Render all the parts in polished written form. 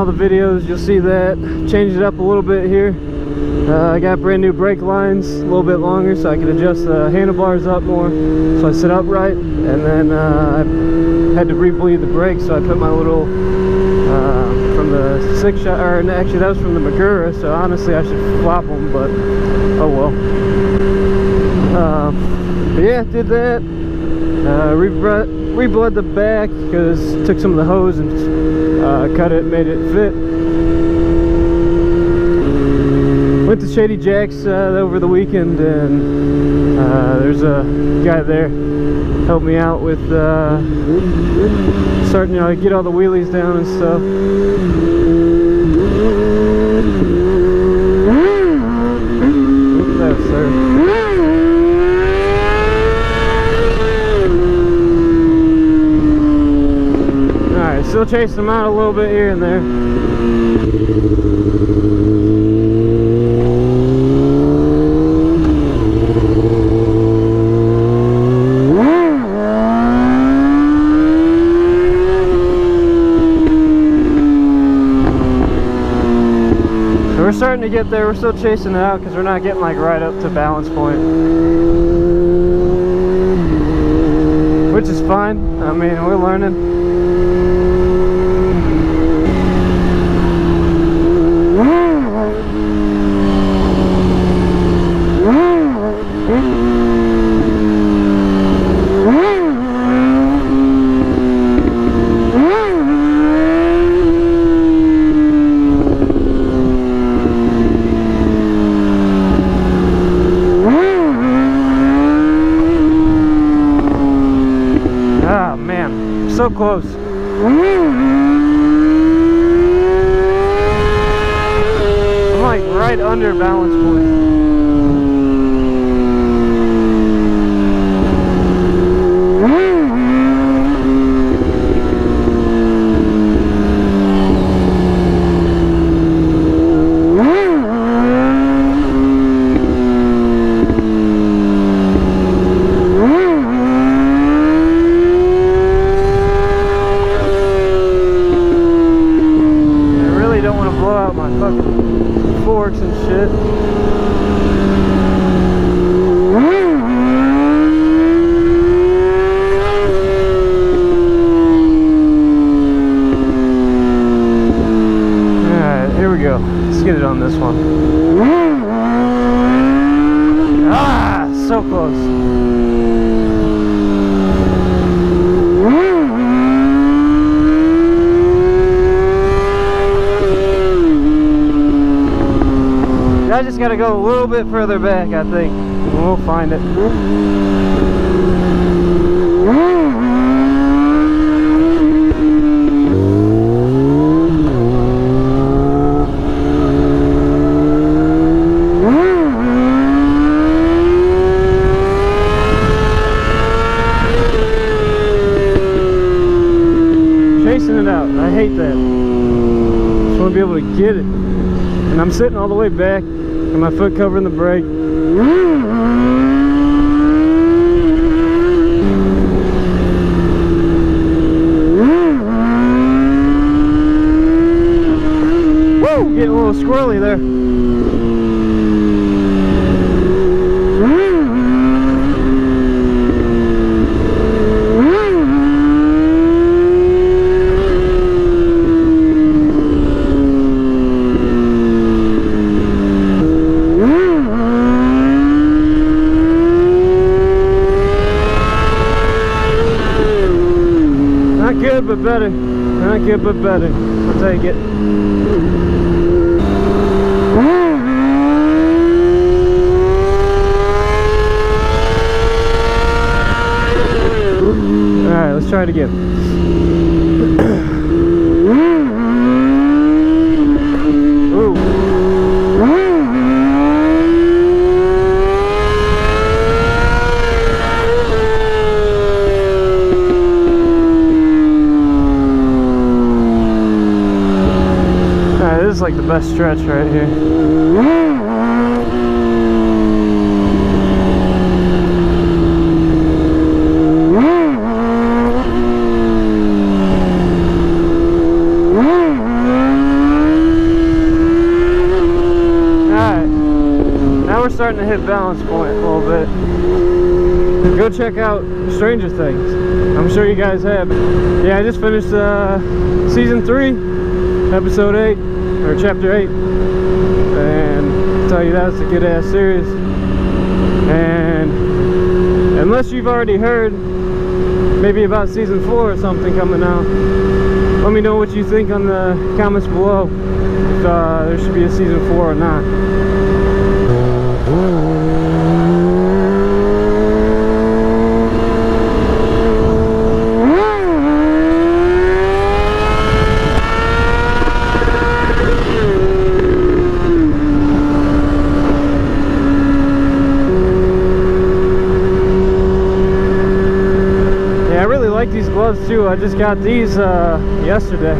all the videos, you'll see that. Changed it up a little bit here. I got brand new brake lines, a little bit longer, so I can adjust the handlebars up more, so I sit upright. And then I had to re-bleed the brakes, so I put my little from the six shot, or actually that was from the Magura, so honestly I should flop them, but oh well. But yeah, did that. Rebled the back because took some of the hose and cut it, made it fit. Went to Shady Jack's over the weekend, and there's a guy there helped me out with starting, you know, get all the wheelies down and stuff. What's that, sir? Alright, still chasing them out a little bit here and there. We're starting to get there. We're still chasing it out because we're not getting like right up to balance point, which is fine. I mean, we're learning. So close. I'm like right under balance point. Forks and shit. Alright, here we go. Let's get it on this one. Ah, so close. I just gotta go a little bit further back, I think. We'll find it. Chasing it out. I hate that. Just want to be able to get it. And I'm sitting all the way back. And my foot covering the brake. Whoa, getting a little squirrely there. Not good, but better. Not good, but better. I'll take it. Alright, let's try it again. Ooh. This is like the best stretch right here. starting to hit balance point a little bit. Go check out Stranger Things. I'm sure you guys have. Yeah, I just finished season 3, episode 8, or chapter 8, and I'll tell you that's a good ass series. And unless you've already heard maybe about season 4 or something coming out, let me know what you think on the comments below, if there should be a season 4 or not. Yeah, I really like these gloves too. I just got these yesterday.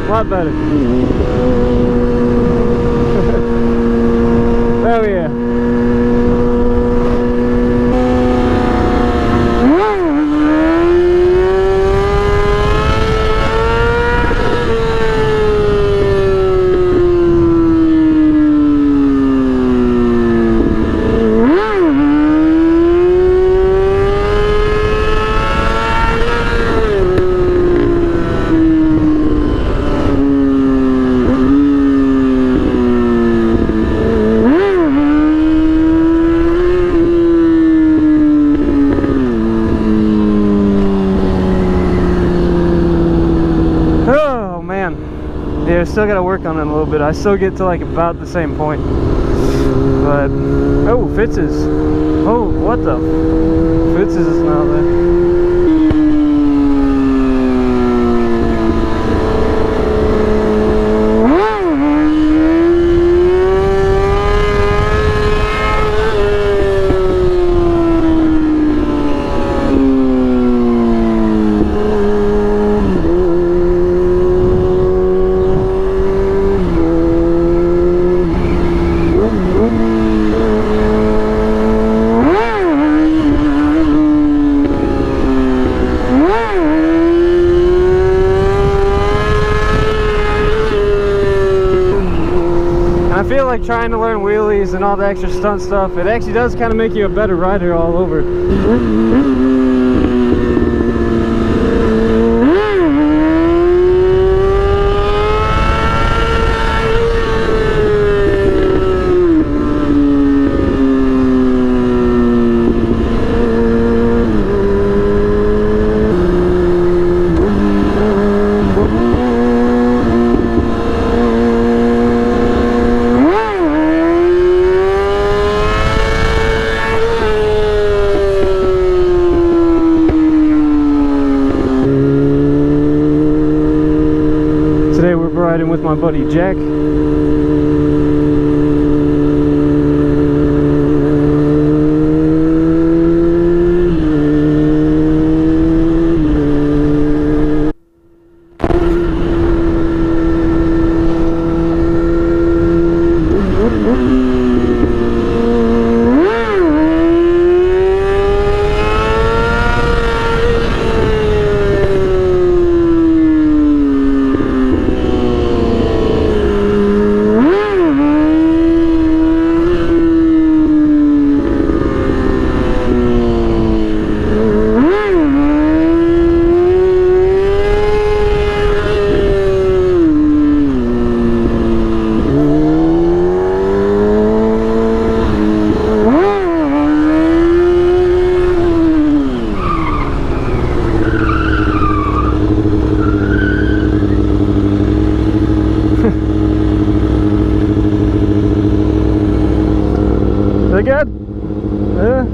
A lot better. Oh yeah. Yeah, still gotta work on them a little bit. I still get to like about the same point. But oh, Fitz's. Oh, what the? Fitz's is now there. I feel like trying to learn wheelies and all the extra stunt stuff, it actually does kind of make you a better rider all over. Riding with my buddy Jack. Is it good? Yeah.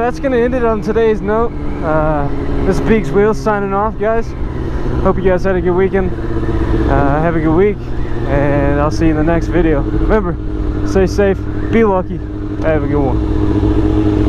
that's gonna end it on today's note. This is Beaks Wheels signing off, guys. Hope you guys had a good weekend. Have a good week, and I'll see you in the next video. Remember, stay safe, be lucky, have a good one.